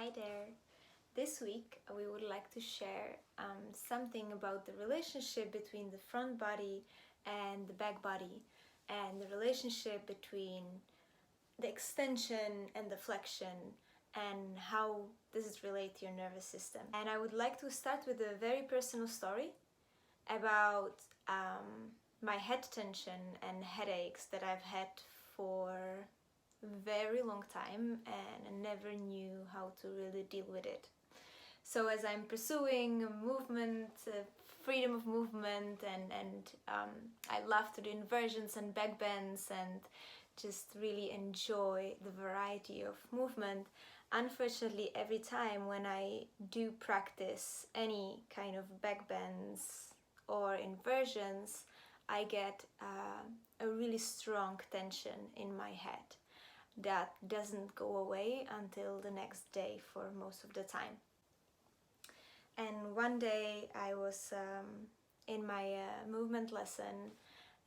Hi there. This week we would like to share something about the relationship between the front body and the back body, and the relationship between the extension and the flexion, and how does it relate to your nervous system. And I would like to start with a very personal story about my head tension and headaches that I've had for very long time, and I never knew how to really deal with it. So as I'm pursuing movement, freedom of movement, and I love to do inversions and back bends and just really enjoy the variety of movement. Unfortunately, every time when I do practice any kind of back bends or inversions, I get a really strong tension in my head that doesn't go away until the next day for most of the time. And one day I was in my movement lesson,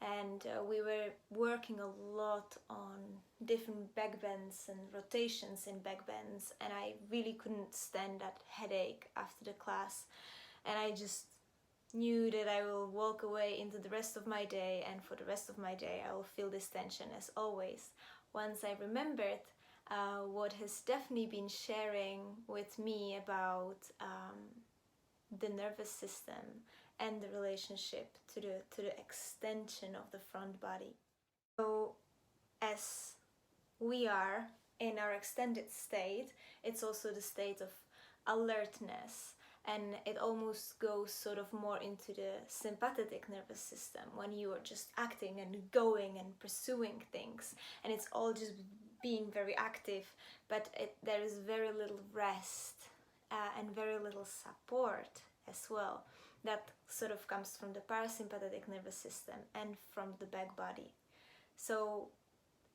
and we were working a lot on different back bends and rotations in back bends, and I really couldn't stand that headache after the class, and I just knew that I will walk away into the rest of my day, and for the rest of my day I will feel this tension as always. Once I remembered what has definitely been sharing with me about the nervous system and the relationship to the extension of the front body. So as we are in our extended state, it's also the state of alertness, and it almost goes sort of more into the sympathetic nervous system when you are just acting and going and pursuing things, and it's all just being very active, but there is very little rest and very little support as well. That sort of comes from the parasympathetic nervous system and from the back body. So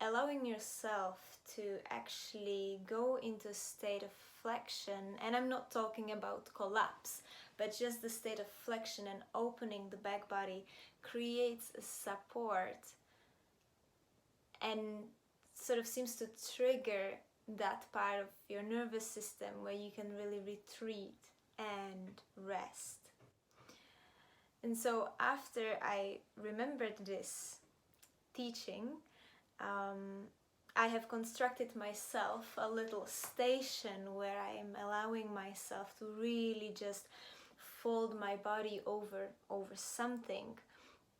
allowing yourself to actually go into a state of flexion, and I'm not talking about collapse, but just the state of flexion and opening the back body, creates a support and sort of seems to trigger that part of your nervous system where you can really retreat and rest. And so after I remembered this teaching, I have constructed myself a little station where I am allowing myself to really just fold my body over something,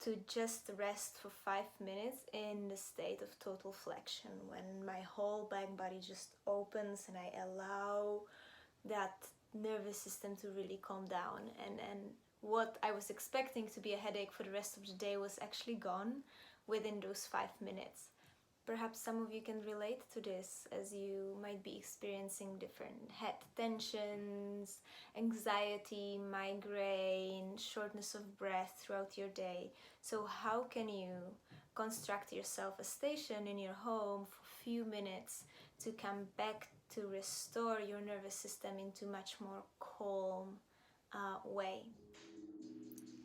to just rest for 5 minutes in the state of total flexion, when my whole back body just opens and I allow that nervous system to really calm down, and what I was expecting to be a headache for the rest of the day was actually gone within those 5 minutes. Perhaps some of you can relate to this, as you might be experiencing different head tensions, anxiety, migraine, shortness of breath throughout your day. So how can you construct yourself a station in your home for a few minutes to come back to restore your nervous system into much more calm way?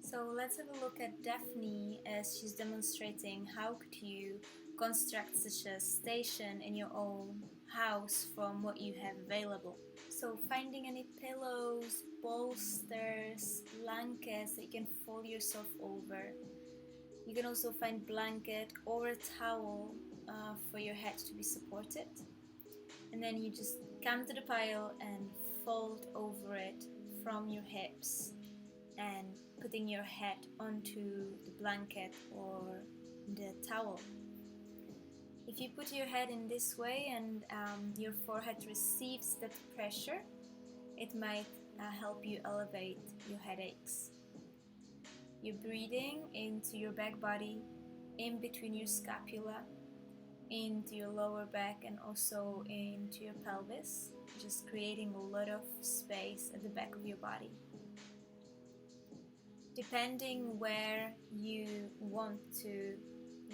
So let's have a look at Daphne as she's demonstrating how could you construct such a station in your own house from what you have available. So finding any pillows, bolsters, blankets that you can fold yourself over. You can also find blanket or a towel for your head to be supported. And then you just come to the pile and fold over it from your hips, and putting your head onto the blanket or the towel. If you put your head in this way and your forehead receives that pressure, it might help you elevate your headaches. You're breathing into your back body, in between your scapula, into your lower back, and also into your pelvis, just creating a lot of space at the back of your body. Depending where you want to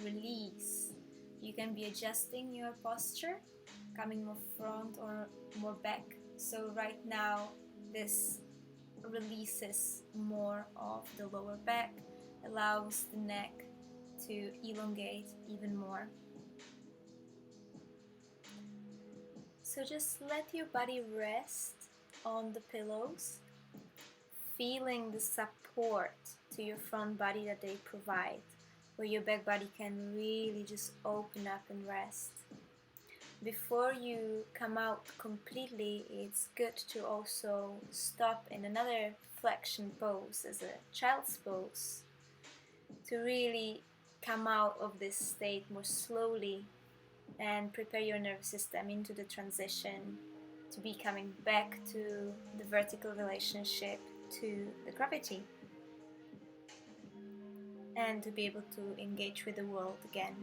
release, you can be adjusting your posture, coming more front or more back. So right now this releases more of the lower back, allows the neck to elongate even more. So just let your body rest on the pillows, feeling the support to your front body that they provide, where your back body can really just open up and rest. Before you come out completely, it's good to also stop in another flexion pose as a child's pose to really come out of this state more slowly and prepare your nervous system into the transition to be coming back to the vertical relationship to the gravity and to be able to engage with the world again.